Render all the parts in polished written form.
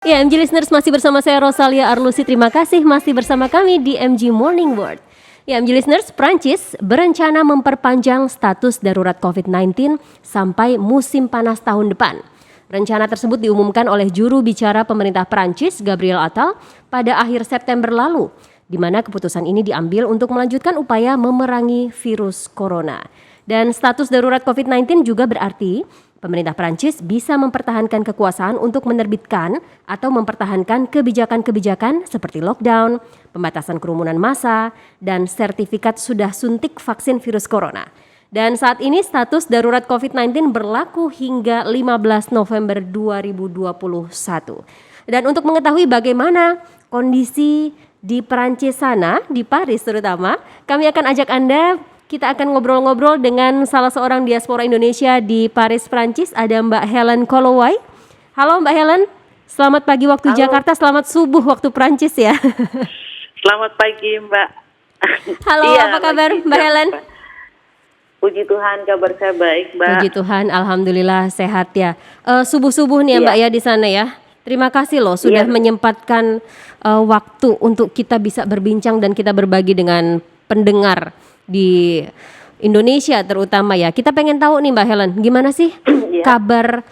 Ya, MG Listeners, masih bersama saya Rosalia Arlusi. Terima kasih masih bersama kami di MG Morning Word. Ya, MG Listeners, Prancis berencana memperpanjang status darurat COVID-19 sampai musim panas tahun depan. Rencana tersebut diumumkan oleh juru bicara pemerintah Prancis, Gabriel Attal, pada akhir September lalu, di mana keputusan ini diambil untuk melanjutkan upaya memerangi virus corona. Dan status darurat COVID-19 juga berarti pemerintah Prancis bisa mempertahankan kekuasaan untuk menerbitkan atau mempertahankan kebijakan-kebijakan seperti lockdown, pembatasan kerumunan massa, dan sertifikat sudah suntik vaksin virus corona. Dan saat ini status darurat COVID-19 berlaku hingga 15 November 2021. Dan untuk mengetahui bagaimana kondisi di Prancis sana, di Paris terutama, kami akan ajak Anda. Kita akan ngobrol-ngobrol dengan salah seorang diaspora Indonesia di Paris, Prancis. Ada Mbak Helen Kolowai. Halo Mbak Helen, selamat pagi waktu Jakarta, selamat subuh waktu Prancis ya. Selamat pagi Mbak. Halo, apa kabar Mbak Helen? Puji Tuhan, kabar saya baik Mbak. Puji Tuhan, alhamdulillah sehat ya. Subuh-subuh nih ya Mbak ya di sana ya. Terima kasih loh sudah menyempatkan waktu untuk kita bisa berbincang dan kita berbagi dengan pendengar di Indonesia terutama ya. Kita pengen tahu nih Mbak Helen, gimana sih kabar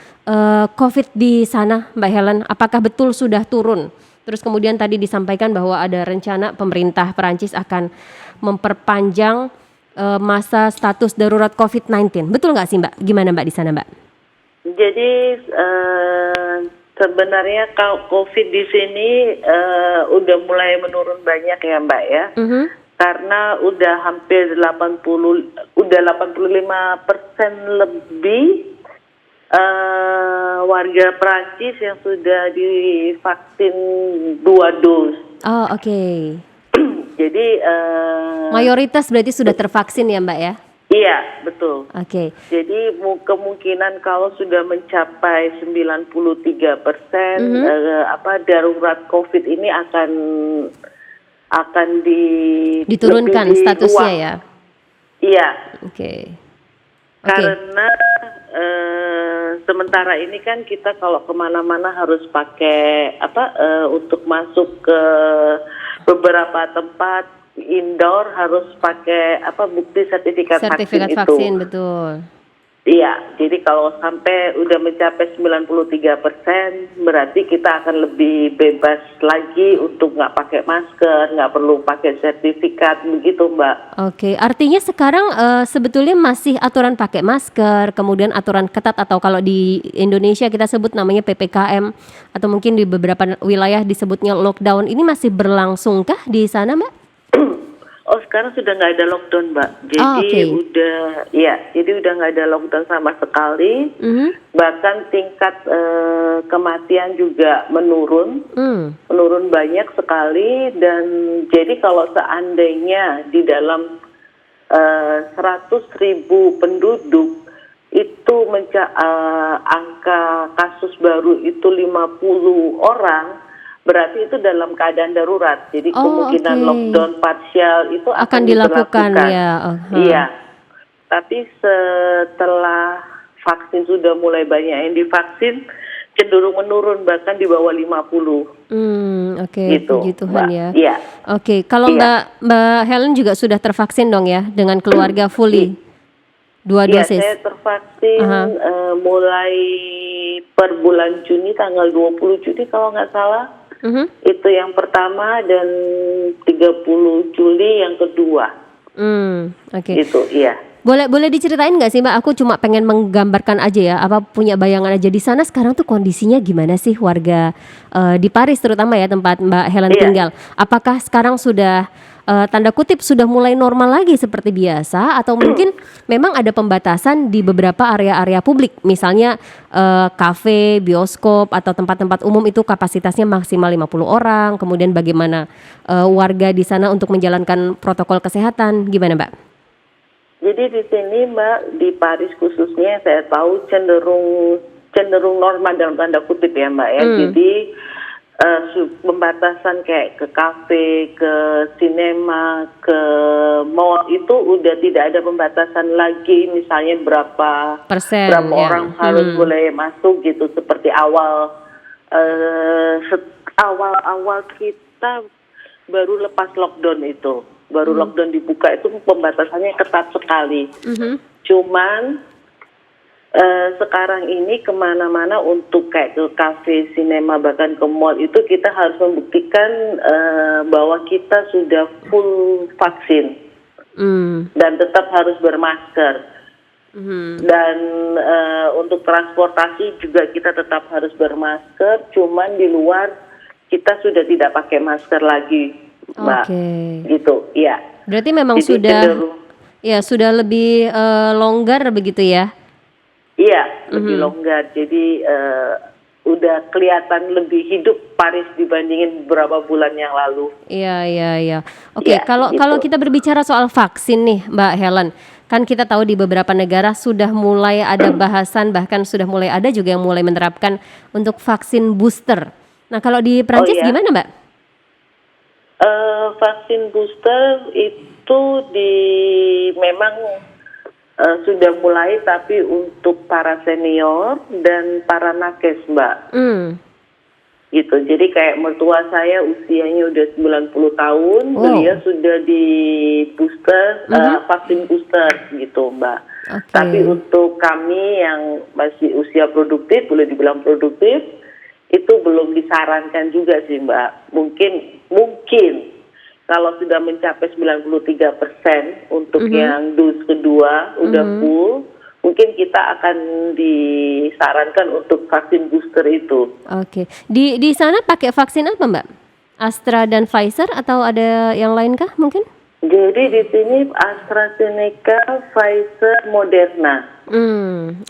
COVID di sana Mbak Helen? Apakah betul sudah turun? Terus kemudian tadi disampaikan bahwa ada rencana pemerintah Perancis akan memperpanjang masa status darurat COVID-19. Betul nggak sih Mbak? Gimana Mbak di sana Mbak? Jadi sebenarnya COVID di sini udah mulai menurun banyak ya Mbak ya. Karena udah hampir 85% lebih warga Prancis yang sudah divaksin 2 dos. Oh oke. Jadi mayoritas berarti sudah tervaksin ya Mbak ya? Iya betul. Oke. Jadi kemungkinan kalau sudah mencapai 93%, darurat COVID ini akan diturunkan statusnya ya? Iya. Oke. Karena sementara ini kan kita kalau kemana-mana harus pakai untuk masuk ke beberapa tempat indoor harus pakai bukti sertifikat vaksin vaksin itu. Betul. Iya, jadi kalau sampai udah mencapai 93%, berarti kita akan lebih bebas lagi untuk nggak pakai masker, nggak perlu pakai sertifikat, begitu Mbak. Oke, artinya sekarang sebetulnya masih aturan pakai masker, kemudian aturan ketat atau kalau di Indonesia kita sebut namanya PPKM, atau mungkin di beberapa wilayah disebutnya lockdown, ini masih berlangsungkah di sana Mbak? Oh sekarang sudah nggak ada lockdown Mbak, jadi udah nggak ada lockdown sama sekali. Bahkan tingkat kematian juga menurun banyak sekali. Dan jadi kalau seandainya di dalam 100.000 penduduk itu angka kasus baru itu 50 orang, berarti itu dalam keadaan darurat. Jadi kemungkinan lockdown parsial itu akan dilakukan ya. Iya. Tapi setelah vaksin sudah mulai banyak yang divaksin, cenderung menurun bahkan di bawah 50. Gitu, puji Tuhan Mbak. ya. Iya. Oke, kalau Mbak Helen juga sudah tervaksin dong ya dengan keluarga fully 2 dosis. Iya, saya tervaksin mulai per bulan Juni, tanggal 20 Juni kalau nggak salah. Itu yang pertama, dan 30 Juli yang kedua. Itu iya. Boleh diceritain nggak sih Mbak? Aku cuma pengen menggambarkan aja ya, punya bayangan aja di sana sekarang tuh kondisinya gimana sih warga di Paris terutama ya tempat Mbak Helen tinggal. Apakah sekarang sudah tanda kutip sudah mulai normal lagi seperti biasa, atau mungkin memang ada pembatasan di beberapa area-area publik, misalnya kafe, bioskop atau tempat-tempat umum itu kapasitasnya maksimal 50 orang. Kemudian bagaimana warga di sana untuk menjalankan protokol kesehatan, gimana Mbak? Jadi di sini Mbak, di Paris khususnya saya tahu cenderung normal dalam tanda kutip ya Mbak ya. Jadi pembatasan kayak ke kafe, ke sinema, ke mall itu udah tidak ada pembatasan lagi, misalnya berapa persen orang harus boleh masuk gitu seperti awal awal-awal kita baru lepas lockdown itu, lockdown dibuka itu pembatasannya ketat sekali. Cuman sekarang ini kemana-mana untuk kayak ke kafe, sinema, bahkan ke mall itu kita harus membuktikan bahwa kita sudah full vaksin dan tetap harus bermasker. Dan untuk transportasi juga kita tetap harus bermasker, cuman di luar kita sudah tidak pakai masker lagi, Mbak. Gitu, ya. Berarti memang sudah lebih longgar begitu ya? Iya, lebih longgar. Jadi udah kelihatan lebih hidup Paris dibandingin beberapa bulan yang lalu. Iya. Oke, kalau kita berbicara soal vaksin nih, Mbak Helen, kan kita tahu di beberapa negara sudah mulai ada bahasan, bahkan sudah mulai ada juga yang mulai menerapkan untuk vaksin booster. Nah, kalau di Prancis gimana, Mbak? Vaksin booster itu memang sudah mulai, tapi untuk para senior dan para nakes, Mbak. Gitu. Jadi kayak mertua saya usianya udah 90 tahun, beliau sudah di booster, vaksin booster gitu, Mbak. Tapi untuk kami yang masih usia produktif, boleh dibilang produktif, itu belum disarankan juga sih, Mbak. Mungkin kalau sudah mencapai 93% untuk yang dosis kedua udah full, mungkin kita akan disarankan untuk vaksin booster itu. Oke. Di sana pakai vaksin apa, Mbak? Astra dan Pfizer atau ada yang lain kah mungkin? Jadi di sini AstraZeneca, Pfizer, Moderna.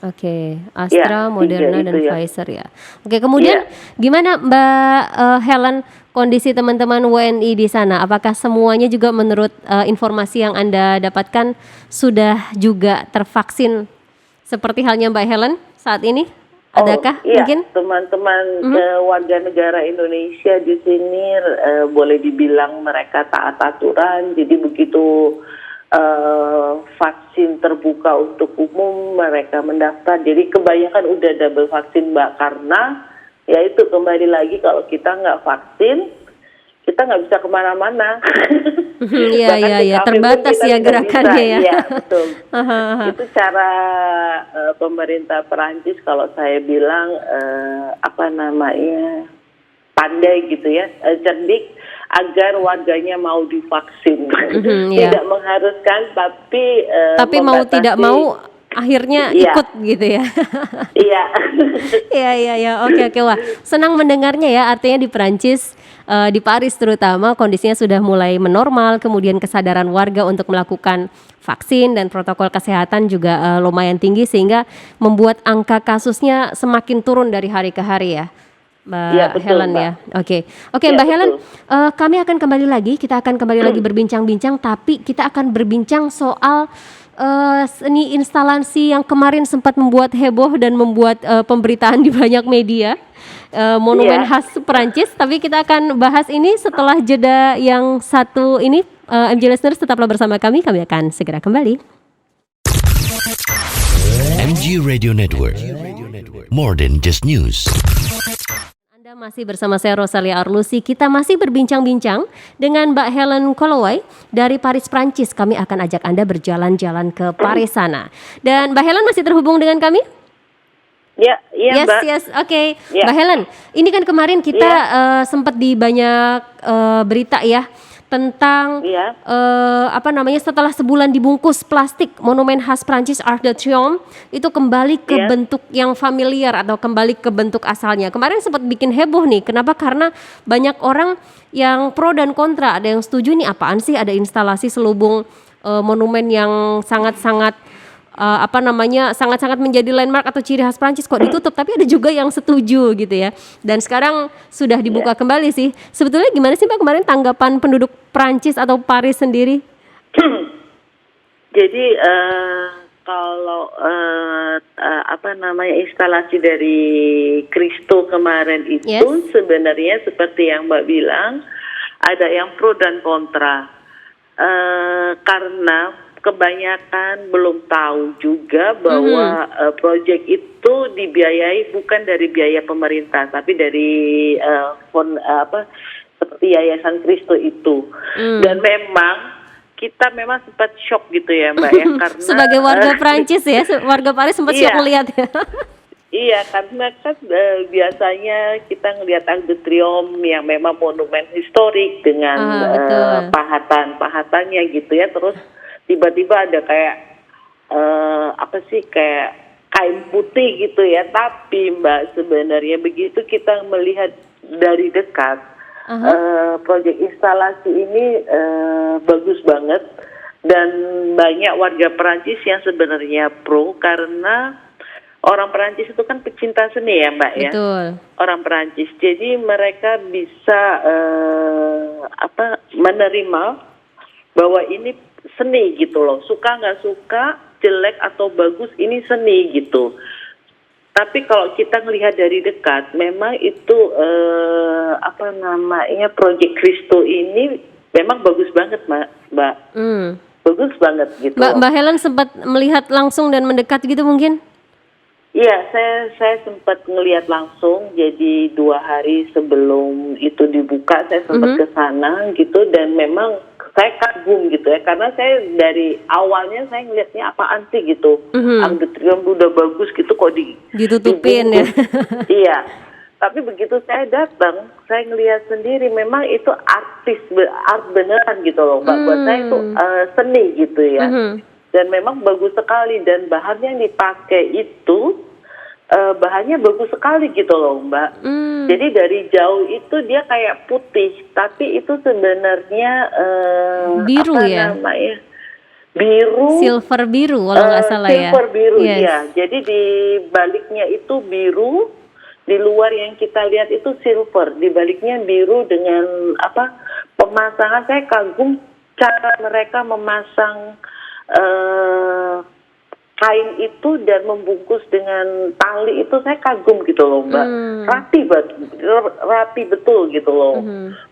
Oke. Astra, Moderna, dan Pfizer ya. Oke, kemudian gimana Mbak Helen kondisi teman-teman WNI di sana? Apakah semuanya juga menurut informasi yang Anda dapatkan sudah juga tervaksin seperti halnya Mbak Helen saat ini? Adakah mungkin teman-teman warga negara Indonesia di sini boleh dibilang mereka taat aturan, jadi begitu vaksin terbuka untuk umum mereka mendaftar. Jadi kebanyakan udah double vaksin, Mbak, karena ya itu kembali lagi kalau kita nggak vaksin kita nggak bisa kemana-mana. Iya, terbatas ya gerakannya ya. Iya, betul. Itu cara pemerintah Perancis kalau saya bilang pandai gitu ya, cerdik agar warganya mau divaksin. Tidak mengharuskan, tapi mau tidak mau akhirnya ikut gitu ya. Iya. Oke. Wah, senang mendengarnya ya. Artinya di Perancis, di Paris terutama kondisinya sudah mulai menormal, kemudian kesadaran warga untuk melakukan vaksin dan protokol kesehatan juga lumayan tinggi sehingga membuat angka kasusnya semakin turun dari hari ke hari ya. Mbak Helen, Mbak. Oke, Mbak Helen, kami akan kembali lagi, kita akan kembali lagi berbincang-bincang, tapi kita akan berbincang soal seni instalasi yang kemarin sempat membuat heboh dan membuat pemberitaan di banyak media, monumen khas Perancis. Tapi kita akan bahas ini setelah jeda yang satu ini. MJ Listeners, tetaplah bersama kami akan segera kembali. MG Radio Network, more than just news. Anda masih bersama saya Rosalia Arlusi. Kita masih berbincang-bincang dengan Mbak Helen Colloway dari Paris, Prancis. Kami akan ajak Anda berjalan-jalan ke Paris sana. Dan Mbak Helen masih terhubung dengan kami? Iya, Mbak. Yes. Oke. Mbak Helen, ini kan kemarin kita sempat di banyak berita ya tentang setelah sebulan dibungkus plastik, monumen khas Prancis Arc de Triomphe itu kembali ke bentuk yang familiar atau kembali ke bentuk asalnya. Kemarin sempat bikin heboh nih. Kenapa? Karena banyak orang yang pro dan kontra. Ada yang setuju nih, apaan sih ada instalasi selubung monumen yang sangat-sangat sangat-sangat menjadi landmark atau ciri khas Prancis kok ditutup, tapi ada juga yang setuju gitu ya. Dan sekarang sudah dibuka kembali sih. Sebetulnya gimana sih Mbak kemarin tanggapan penduduk Prancis atau Paris sendiri? Jadi kalau instalasi dari Kristo kemarin itu sebenarnya seperti yang Mbak bilang ada yang pro dan kontra. Karena kebanyakan belum tahu juga bahwa proyek itu dibiayai bukan dari biaya pemerintah, tapi dari seperti Yayasan Kristo itu. Dan memang kita memang sempat shock gitu ya Mbak ya, karena sebagai warga Prancis ya, warga Paris sempat shock melihat ya. Iya, karena kan biasanya kita ngelihat Arc de Triomphe yang memang monumen historik dengan pahatan-pahatannya gitu ya, terus tiba-tiba ada kayak kayak kain putih gitu ya. Tapi Mbak, sebenarnya begitu kita melihat dari dekat, proyek instalasi ini bagus banget, dan banyak warga Perancis yang sebenarnya pro, karena orang Perancis itu kan pecinta seni ya Mbak. Betul. Ya, orang Perancis, jadi mereka bisa menerima bahwa ini seni gitu loh, suka nggak suka, jelek atau bagus, ini seni gitu. Tapi kalau kita melihat dari dekat, memang itu proyek Kristo ini memang bagus banget Mbak. Bagus banget gitu. Mbak Helen sempat melihat langsung dan mendekat gitu mungkin? Iya, saya sempat ngelihat langsung. Jadi 2 hari sebelum itu dibuka, saya sempat ke sana gitu, dan memang saya kagum gitu ya, karena saya dari awalnya saya ngelihatnya apaan sih gitu, Arc de Triomphe udah bagus gitu kok ditutupin ya. Iya, tapi begitu saya datang, saya ngelihat sendiri memang itu art beneran gitu loh Mbak. Buat saya itu seni gitu ya, dan memang bagus sekali, dan bahan yang dipakai itu bahannya bagus sekali gitu loh Mbak. Jadi dari jauh itu dia kayak putih, tapi itu sebenarnya biru ya? Namanya? Biru. Silver biru kalau nggak salah ya. Silver biru ya. Jadi di baliknya itu biru, di luar yang kita lihat itu silver, di baliknya biru dengan pemasangan. Saya kagum cara mereka memasang kain itu dan membungkus dengan tali itu, saya kagum gitu loh Mbak. Rapi betul gitu loh.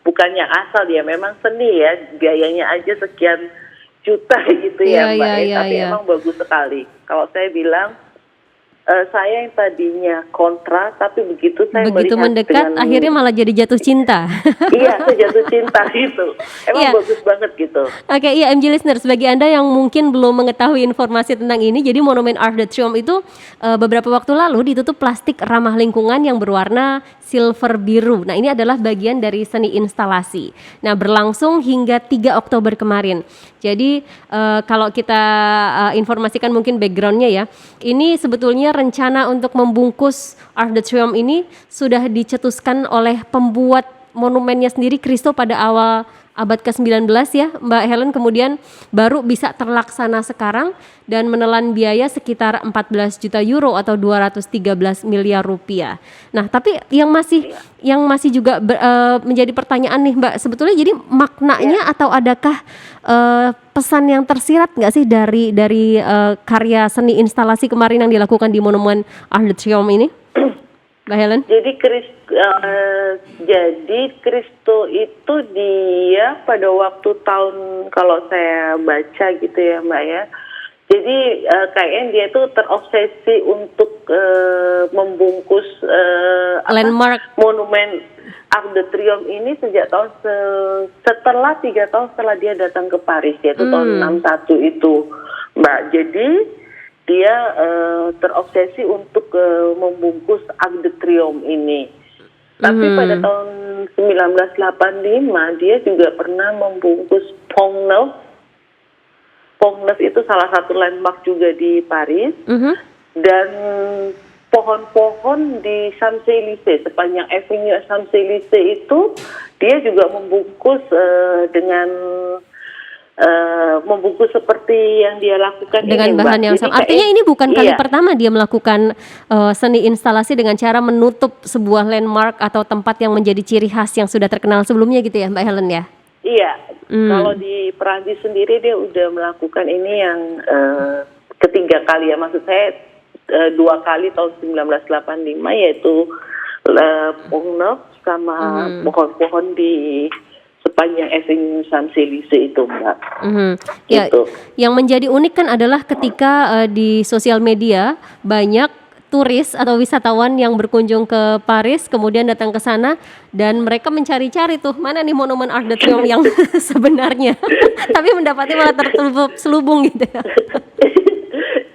Bukannya asal ya, memang seni ya, biayanya aja sekian juta gitu ya Mbak. Tapi emang bagus sekali. Kalau saya bilang, saya yang tadinya kontra, tapi begitu saya mendekat, akhirnya malah jadi jatuh cinta. Iya, saya jatuh cinta gitu. Emang bagus banget gitu. Oke, iya MG listeners, bagi Anda yang mungkin belum mengetahui informasi tentang ini, jadi monumen Arc de Triomphe itu beberapa waktu lalu ditutup plastik ramah lingkungan yang berwarna silver biru. Nah, ini adalah bagian dari seni instalasi. Nah, berlangsung hingga 3 Oktober kemarin. Jadi kalau kita informasikan mungkin backgroundnya ya, ini sebetulnya rencana untuk membungkus Arc de Triomphe ini sudah dicetuskan oleh pembuat monumennya sendiri, Kristo, pada awal abad ke-19 ya Mbak Helen, kemudian baru bisa terlaksana sekarang dan menelan biaya sekitar 14 juta euro atau 213 miliar rupiah. Nah, tapi yang masih juga menjadi pertanyaan nih Mbak, sebetulnya jadi maknanya atau adakah pesan yang tersirat nggak sih dari karya seni instalasi kemarin yang dilakukan di monumen Arc de Triomphe ini, Mbak Helen? Jadi Kristo itu dia pada waktu tahun, kalau saya baca gitu ya Mbak ya, jadi kayaknya dia itu terobsesi untuk membungkus landmark monumen Arc de Triomphe ini sejak tahun setelah 3 tahun setelah dia datang ke Paris, yaitu tahun 61 itu Mbak. Jadi dia terobsesi untuk membungkus Arc de Triomphe ini. Tapi pada tahun 1985 dia juga pernah membungkus Pont Neuf. Pont Neuf itu salah satu landmark juga di Paris. Dan pohon-pohon di Champs-Élysées, sepanjang Avenue Champs-Élysées itu dia juga membungkus dengan membungkus seperti yang dia lakukan dengan ini, bahan Mbak. yang sama. Artinya ini bukan kali pertama dia melakukan seni instalasi dengan cara menutup sebuah landmark atau tempat yang menjadi ciri khas yang sudah terkenal sebelumnya gitu ya Mbak Helen ya? Iya. Kalau di Perancis sendiri dia udah melakukan ini yang ketiga kali ya, maksud saya 2 kali tahun 1985, yaitu Pont Neuf sama pohon-pohon di sepanjang Avenue Champs-Élysées itu, Mbak. Ya, Gitu. yang menjadi unik kan adalah ketika di sosial media banyak turis atau wisatawan yang berkunjung ke Paris kemudian datang ke sana dan mereka mencari-cari tuh mana nih monumen Arc de Triomphe yang sebenarnya, tapi mendapati malah tertutup selubung gitu ya.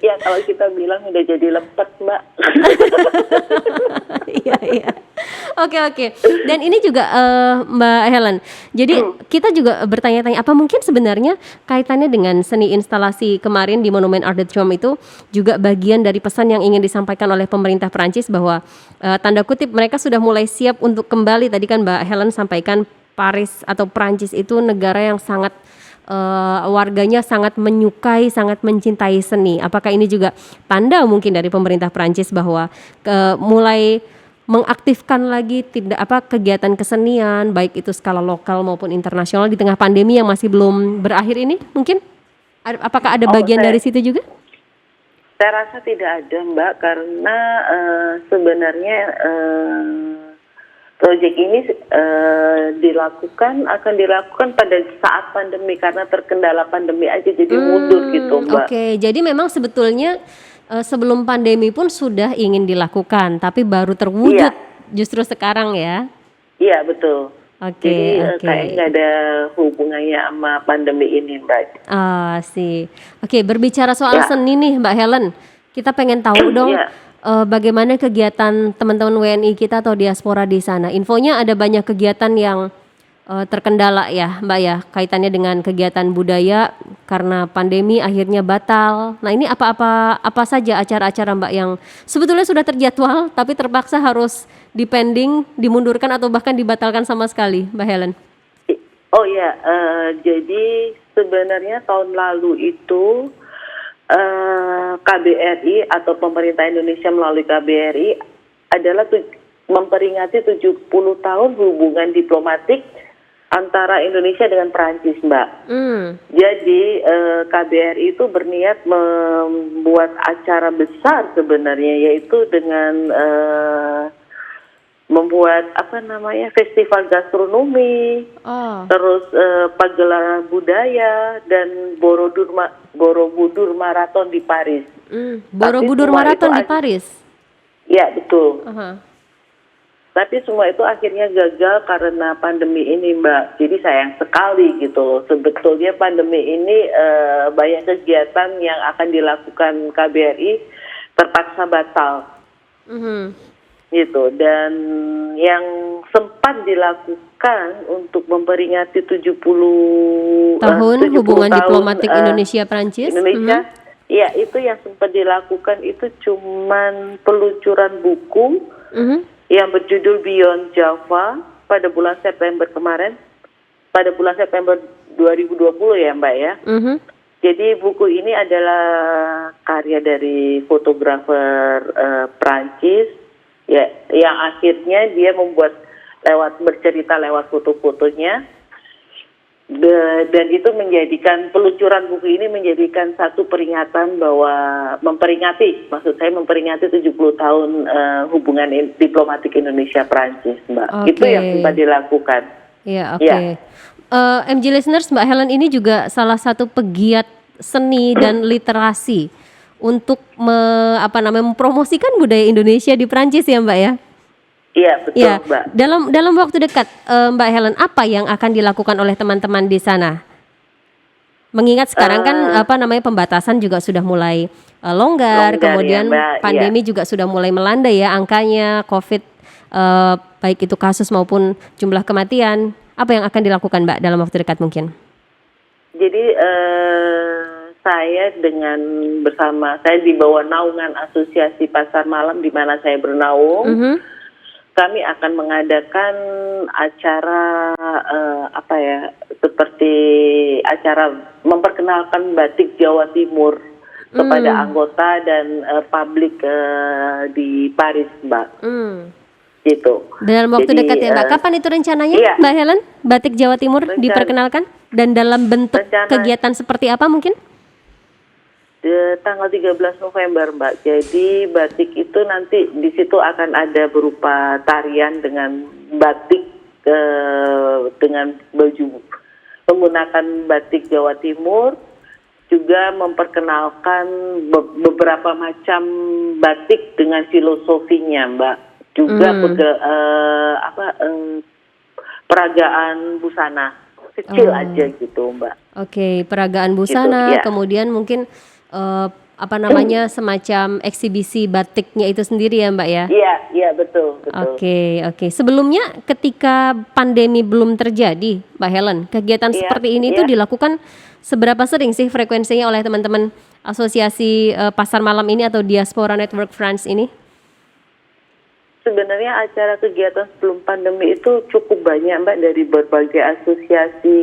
Ya kalau kita bilang udah jadi lepet, Mbak. Iya, iya. Oke. Dan ini juga Mbak Helen. Jadi kita juga bertanya-tanya apa mungkin sebenarnya kaitannya dengan seni instalasi kemarin di Monumen Arc de Triomphe itu juga bagian dari pesan yang ingin disampaikan oleh pemerintah Prancis bahwa tanda kutip mereka sudah mulai siap untuk kembali. Tadi kan Mbak Helen sampaikan Paris atau Prancis itu negara yang sangat warganya sangat menyukai, sangat mencintai seni. Apakah ini juga tanda mungkin dari pemerintah Prancis bahwa mulai mengaktifkan lagi kegiatan kesenian baik itu skala lokal maupun internasional di tengah pandemi yang masih belum berakhir ini? Mungkin apakah ada bagian dari situ juga? Saya rasa tidak ada, Mbak, karena sebenarnya proyek ini akan dilakukan pada saat pandemi karena terkendala pandemi aja jadi mundur gitu, Mbak. Oke, jadi memang sebetulnya sebelum pandemi pun sudah ingin dilakukan, tapi baru terwujud justru sekarang ya? Iya, betul. Oke. Kayak nggak ada hubungannya sama pandemi ini, Mbak. Sih. Oke, berbicara soal seni nih, Mbak Helen, kita pengen tahu dong bagaimana kegiatan teman-teman WNI kita atau diaspora di sana. Infonya ada banyak kegiatan yang terkendala ya Mbak ya, kaitannya dengan kegiatan budaya karena pandemi akhirnya batal. Nah ini apa saja acara-acara Mbak yang sebetulnya sudah terjadwal tapi terpaksa harus dipending, dimundurkan atau bahkan dibatalkan sama sekali, Mbak Helen? Oh ya, jadi sebenarnya tahun lalu itu KBRI atau pemerintah Indonesia melalui KBRI adalah memperingati 70 tahun hubungan diplomatik antara Indonesia dengan Perancis, Mbak. Jadi KBRI itu berniat membuat acara besar sebenarnya, yaitu dengan membuat festival gastronomi, terus pagelaran budaya dan Borobudur Marathon di Paris. Borobudur Marathon di Paris? Ya, betul. Tapi semua itu akhirnya gagal karena pandemi ini, Mbak. Jadi sayang sekali gitu loh. Sebetulnya pandemi ini banyak kegiatan yang akan dilakukan KBRI terpaksa batal. Gitu. Dan yang sempat dilakukan untuk memperingati 70 tahun hubungan diplomatik Indonesia-Prancis. Ya, itu yang sempat dilakukan itu cuman peluncuran buku yang berjudul Beyond Java pada bulan September kemarin, pada bulan September 2020 ya Mbak ya. Jadi buku ini adalah karya dari fotografer Prancis ya, yang akhirnya dia bercerita lewat foto-fotonya. Dan itu menjadikan peluncuran buku ini menjadikan satu peringatan bahwa memperingati 70 tahun hubungan diplomatik Indonesia-Prancis, Mbak. Itu yang sempat dilakukan. Ya, oke. MG listeners, Mbak Helen ini juga salah satu pegiat seni dan literasi untuk mempromosikan budaya Indonesia di Prancis ya, Mbak ya? Iya, betul, ya. Mbak. Dalam waktu dekat, Mbak Helen, apa yang akan dilakukan oleh teman-teman di sana? Mengingat sekarang kan pembatasan juga sudah mulai longgar, kemudian ya, pandemi juga sudah mulai melandai ya angkanya COVID, baik itu kasus maupun jumlah kematian. Apa yang akan dilakukan, Mbak, dalam waktu dekat mungkin? Jadi saya di bawah naungan Asosiasi Pasar Malam di mana saya bernaung. Kami akan mengadakan acara seperti acara memperkenalkan batik Jawa Timur kepada anggota dan publik di Paris, Mbak. Gitu. Dalam waktu dekat ya, Mbak. Kapan itu rencananya, Mbak Helen? Batik Jawa Timur diperkenalkan dan dalam bentuk kegiatan seperti apa mungkin? Tanggal 13 November, Mbak. Jadi batik itu nanti di situ akan ada berupa tarian dengan batik dengan baju menggunakan batik Jawa Timur, juga memperkenalkan beberapa macam batik dengan filosofinya, Mbak. Juga peragaan busana kecil aja gitu, Mbak. Oke, peragaan busana, Gitu, ya. kemudian mungkin semacam eksibisi batiknya itu sendiri ya, Mbak ya? Iya, betul. Oke. Sebelumnya ketika pandemi belum terjadi, Mbak Helen, kegiatan seperti ini tuh dilakukan seberapa sering sih frekuensinya oleh teman-teman asosiasi pasar malam ini atau Diaspora Network France ini? Sebenarnya acara kegiatan sebelum pandemi itu cukup banyak, Mbak, dari berbagai asosiasi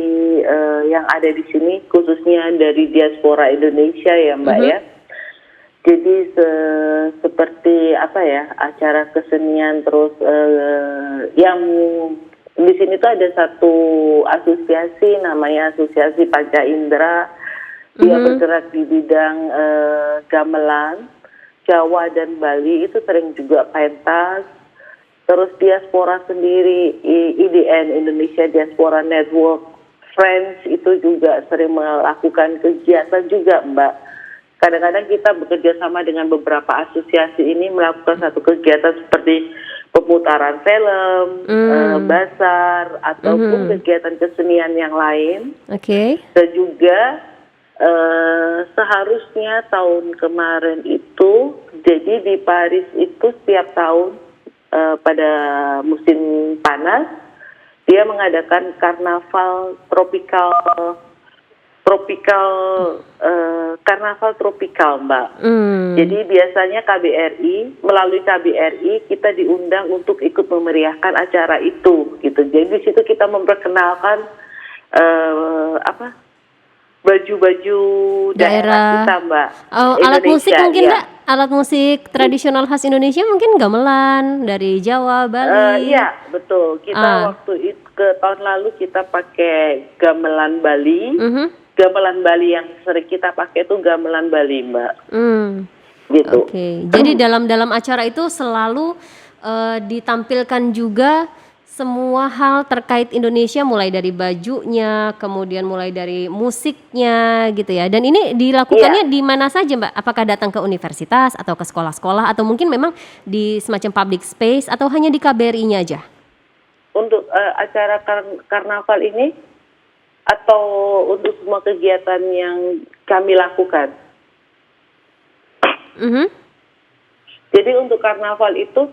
yang ada di sini, khususnya dari Diaspora Indonesia ya, Mbak ya. Jadi seperti acara kesenian, terus yang di sini tuh ada satu asosiasi namanya Asosiasi Panca Indera. Dia bergerak di bidang gamelan, Jawa dan Bali, itu sering juga pentas. Terus diaspora sendiri, IDN, Indonesia Diaspora Network France, itu juga sering melakukan kegiatan juga, Mbak. Kadang-kadang kita bekerja sama dengan beberapa asosiasi ini melakukan satu kegiatan seperti pemutaran film, basar, ataupun kegiatan kesenian yang lain. Oke. Dan juga seharusnya tahun kemarin itu, jadi di Paris itu setiap tahun pada musim panas, dia mengadakan karnaval karnaval tropikal, Mbak. Jadi biasanya melalui KBRI kita diundang untuk ikut memeriahkan acara itu, gitu. Jadi di situ kita memperkenalkan baju-baju daerah kita, Mbak. Alat musik mungkin, ya. Mbak? Alat musik tradisional khas Indonesia mungkin gamelan dari Jawa, Bali. Iya, betul. Kita waktu itu tahun lalu kita pakai gamelan Bali. Gamelan Bali yang sering kita pakai itu gamelan Bali, Mbak. Gitu. Oke. Jadi dalam acara itu selalu ditampilkan juga semua hal terkait Indonesia, mulai dari bajunya, kemudian mulai dari musiknya gitu ya. Dan ini dilakukannya di mana saja, Mbak? Apakah datang ke universitas atau ke sekolah-sekolah atau mungkin memang di semacam public space atau hanya di KBRI-nya aja? Untuk acara karnaval ini atau untuk semua kegiatan yang kami lakukan? Jadi untuk karnaval itu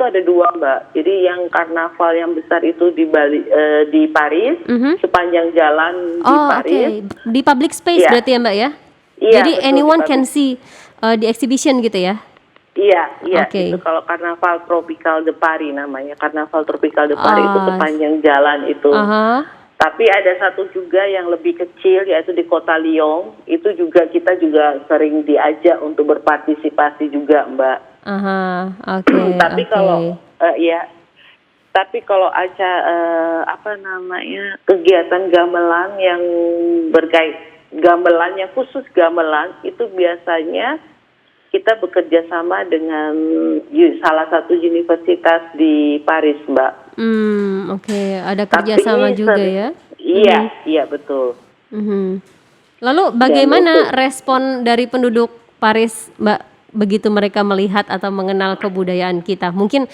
ada dua, Mbak. Jadi yang karnaval yang besar itu di Bali, di Paris, sepanjang jalan di Paris. Di public space berarti ya, Mbak ya? Iya. Jadi betul, anyone can see the exhibition gitu ya? Iya. Okay. Itu kalau Karnaval Tropical de Paris namanya. Karnaval Tropical de Paris itu sepanjang jalan itu. Tapi ada satu juga yang lebih kecil, yaitu di Kota Lyon. Itu juga kita juga sering diajak untuk berpartisipasi juga, Mbak. Tapi kalau tapi kalau kegiatan gamelan yang gamelan yang khusus gamelan itu biasanya kita bekerja sama dengan salah satu universitas di Paris, Mbak. Ada kerjasama juga ya? Iya betul. Lalu bagaimana respon dari penduduk Paris, Mbak, begitu mereka melihat atau mengenal kebudayaan kita? Mungkin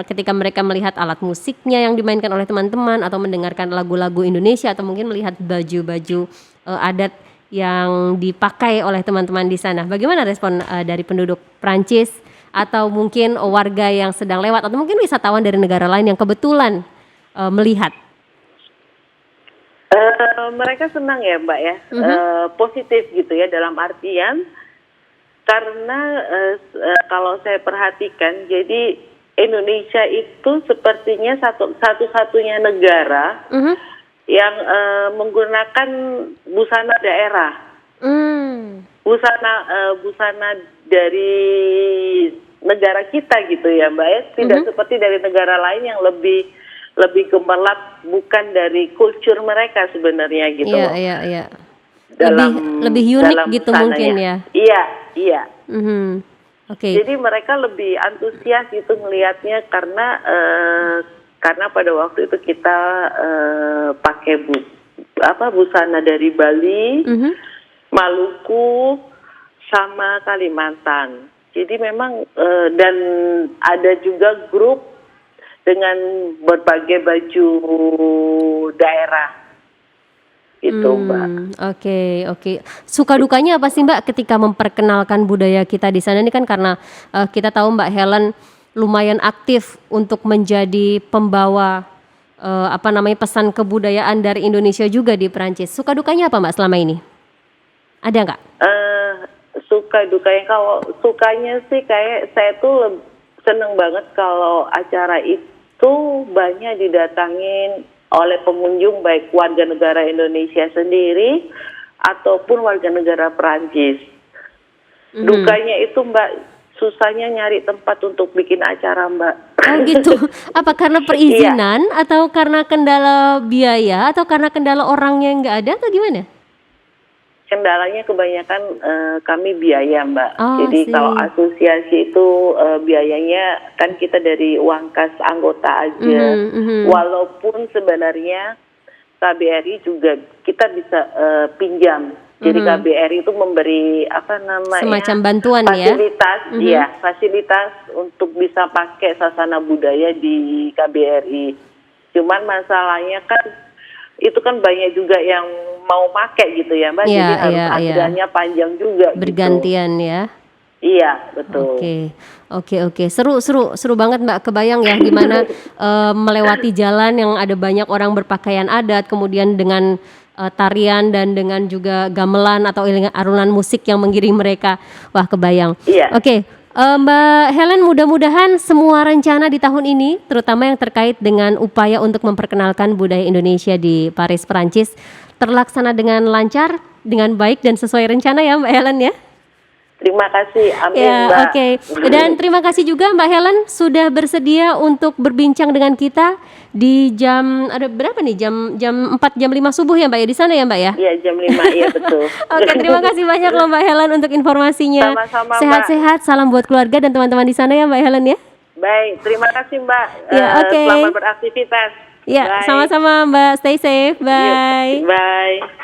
ketika mereka melihat alat musiknya yang dimainkan oleh teman-teman atau mendengarkan lagu-lagu Indonesia atau mungkin melihat baju-baju adat yang dipakai oleh teman-teman di sana. Bagaimana respon dari penduduk Prancis atau mungkin warga yang sedang lewat atau mungkin wisatawan dari negara lain yang kebetulan melihat? Mereka senang ya, Mbak ya, positif gitu ya, dalam artian karena kalau saya perhatikan, jadi Indonesia itu sepertinya satu-satunya negara yang menggunakan busana daerah, busana dari negara kita gitu ya, Mbak ya, tidak seperti dari negara lain yang lebih gemerlap, bukan dari kultur mereka sebenarnya gitu. Iya. Lebih unik gitu mungkin ya. Iya. Oke. Jadi mereka lebih antusias gitu melihatnya karena karena pada waktu itu kita pakai busana dari Bali, Maluku, sama Kalimantan. Jadi memang dan ada juga grup dengan berbagai baju daerah. Itu Mbak. Oke. Suka dukanya apa sih Mbak ketika memperkenalkan budaya kita di sana? Ini kan karena kita tahu Mbak Helen lumayan aktif untuk menjadi pembawa pesan kebudayaan dari Indonesia juga di Perancis. Suka dukanya apa Mbak selama ini? Ada nggak? Suka dukanya, kalau sukanya sih kayak saya tuh seneng banget kalau acara itu banyak didatangin oleh pengunjung, baik warga negara Indonesia sendiri ataupun warga negara Perancis. Dukanya itu Mbak, susahnya nyari tempat untuk bikin acara Mbak. Oh gitu. Apa karena perizinan atau karena kendala biaya atau karena kendala orangnya yang nggak ada atau gimana? Kendalanya kebanyakan kami biaya Mbak. Jadi sih. kalau asosiasi itu biayanya kan kita dari uang kas anggota aja. Walaupun sebenarnya KBRI juga kita bisa pinjam. Jadi KBRI itu memberi semacam bantuan fasilitas untuk bisa pakai sasana budaya di KBRI. Cuman masalahnya kan itu kan banyak juga yang mau pakai gitu ya Mbak. Jadi harus antriannya panjang juga. Bergantian gitu. Ya. Iya betul. Oke. Seru banget Mbak. Kebayang ya gimana melewati jalan yang ada banyak orang berpakaian adat, kemudian dengan tarian dan dengan juga gamelan atau alunan musik yang mengiring mereka. Wah kebayang. Iya. Oke. Mbak Helen, mudah-mudahan semua rencana di tahun ini, terutama yang terkait dengan upaya untuk memperkenalkan budaya Indonesia di Paris, Perancis, terlaksana dengan lancar, dengan baik dan sesuai rencana ya Mbak Helen ya. Terima kasih, amin Mbak. Oke. Dan terima kasih juga Mbak Helen sudah bersedia untuk berbincang dengan kita di jam, ada berapa nih, jam 4, jam 5 subuh ya Mbak ya, di sana ya Mbak ya? Iya jam 5, iya betul. Oke, terima kasih banyak loh Mbak Helen untuk informasinya. Sama-sama Sehat-sehat, salam buat keluarga dan teman-teman di sana ya Mbak Helen ya. Baik, terima kasih Mbak. Oke. Selamat beraktivitas. Ya, sama-sama Mbak, stay safe, bye. Bye.